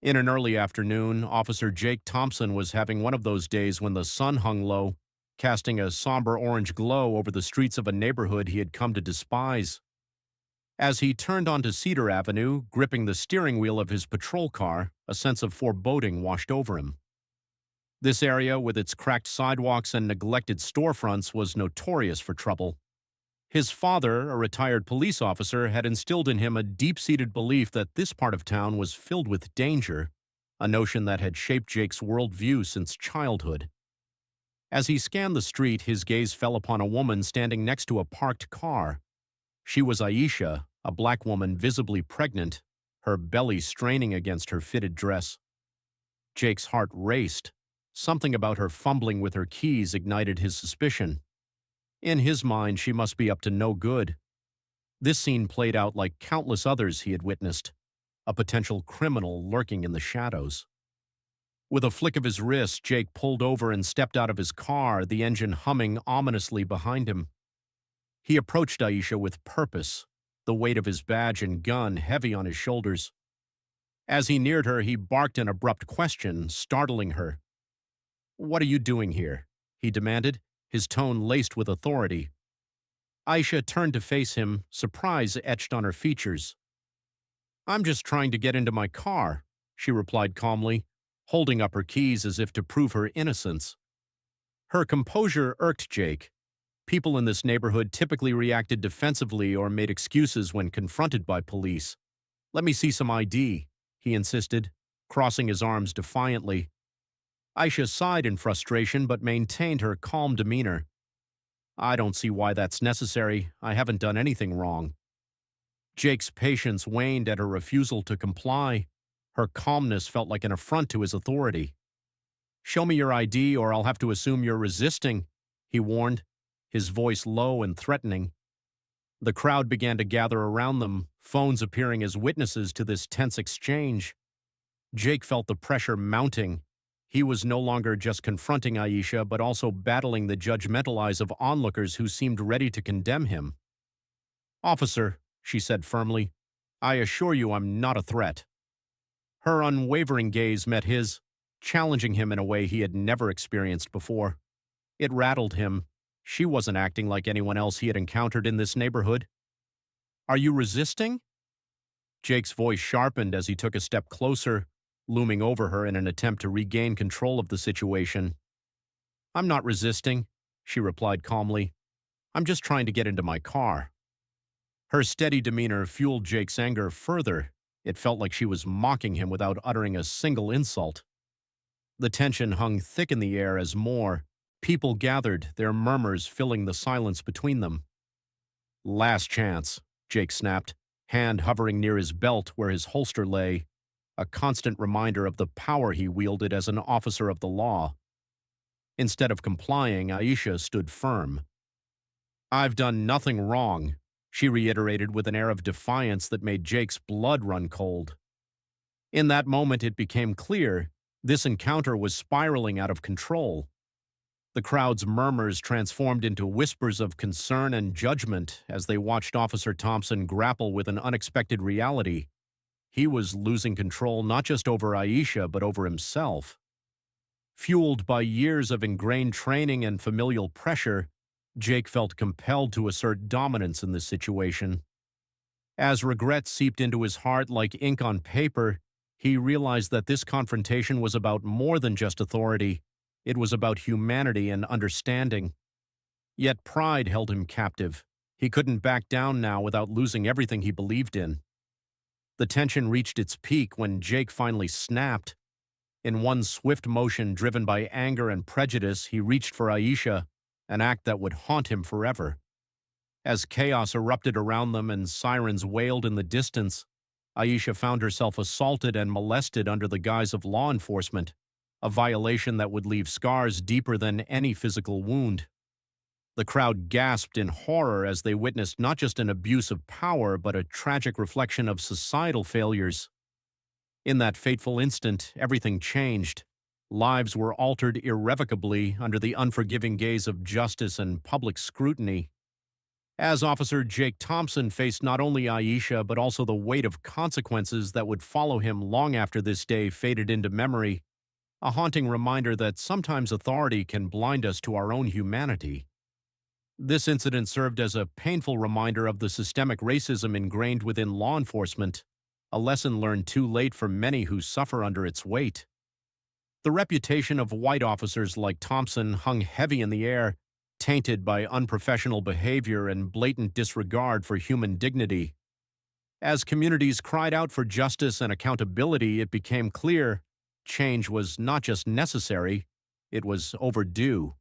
In an early afternoon, Officer Jake Thompson was having one of those days when the sun hung low, casting a somber orange glow over the streets of a neighborhood he had come to despise. As he turned onto Cedar Avenue, gripping the steering wheel of his patrol car, a sense of foreboding washed over him. This area, with its cracked sidewalks and neglected storefronts, was notorious for trouble. His father, a retired police officer, had instilled in him a deep-seated belief that this part of town was filled with danger, a notion that had shaped Jake's worldview since childhood. As he scanned the street, his gaze fell upon a woman standing next to a parked car. She was Aisha, a black woman visibly pregnant, her belly straining against her fitted dress. Jake's heart raced. Something about her fumbling with her keys ignited his suspicion. In his mind, she must be up to no good. This scene played out like countless others he had witnessed, a potential criminal lurking in the shadows. With a flick of his wrist, Jake pulled over and stepped out of his car, the engine humming ominously behind him. He approached Aisha with purpose, the weight of his badge and gun heavy on his shoulders. As he neared her, he barked an abrupt question, startling her. "What are you doing here?" he demanded, his tone laced with authority. Aisha turned to face him, surprise etched on her features. "I'm just trying to get into my car," she replied calmly, holding up her keys as if to prove her innocence. Her composure irked Jake. People in this neighborhood typically reacted defensively or made excuses when confronted by police. "Let me see some ID," he insisted, crossing his arms defiantly. Aisha sighed in frustration but maintained her calm demeanor. "I don't see why that's necessary. I haven't done anything wrong." Jake's patience waned at her refusal to comply. Her calmness felt like an affront to his authority. "Show me your ID or I'll have to assume you're resisting," he warned, his voice low and threatening. The crowd began to gather around them, phones appearing as witnesses to this tense exchange. Jake felt the pressure mounting. He was no longer just confronting Aisha, but also battling the judgmental eyes of onlookers who seemed ready to condemn him. "Officer," she said firmly, "I assure you I'm not a threat." Her unwavering gaze met his, challenging him in a way he had never experienced before. It rattled him. She wasn't acting like anyone else he had encountered in this neighborhood. "Are you resisting?" Jake's voice sharpened as he took a step closer, looming over her in an attempt to regain control of the situation. "I'm not resisting," she replied calmly. "I'm just trying to get into my car." Her steady demeanor fueled Jake's anger further. It felt like she was mocking him without uttering a single insult. The tension hung thick in the air as more people gathered, their murmurs filling the silence between them. "Last chance," Jake snapped, hand hovering near his belt where his holster lay, a constant reminder of the power he wielded as an officer of the law. Instead of complying, Aisha stood firm. "I've done nothing wrong," she reiterated with an air of defiance that made Jake's blood run cold. In that moment, it became clear this encounter was spiraling out of control. The crowd's murmurs transformed into whispers of concern and judgment as they watched Officer Thompson grapple with an unexpected reality. He was losing control not just over Aisha, but over himself. Fueled by years of ingrained training and familial pressure, Jake felt compelled to assert dominance in this situation. As regret seeped into his heart like ink on paper, he realized that this confrontation was about more than just authority. It was about humanity and understanding. Yet pride held him captive. He couldn't back down now without losing everything he believed in. The tension reached its peak when Jake finally snapped. In one swift motion driven by anger and prejudice, he reached for Aisha, an act that would haunt him forever. As chaos erupted around them and sirens wailed in the distance, Aisha found herself assaulted and molested under the guise of law enforcement, a violation that would leave scars deeper than any physical wound. The crowd gasped in horror as they witnessed not just an abuse of power, but a tragic reflection of societal failures. In that fateful instant, everything changed. Lives were altered irrevocably under the unforgiving gaze of justice and public scrutiny. As Officer Jake Thompson faced not only Aisha, but also the weight of consequences that would follow him long after this day faded into memory, a haunting reminder that sometimes authority can blind us to our own humanity. This incident served as a painful reminder of the systemic racism ingrained within law enforcement, a lesson learned too late for many who suffer under its weight. The reputation of white officers like Thompson hung heavy in the air, tainted by unprofessional behavior and blatant disregard for human dignity. As communities cried out for justice and accountability, it became clear change was not just necessary, it was overdue.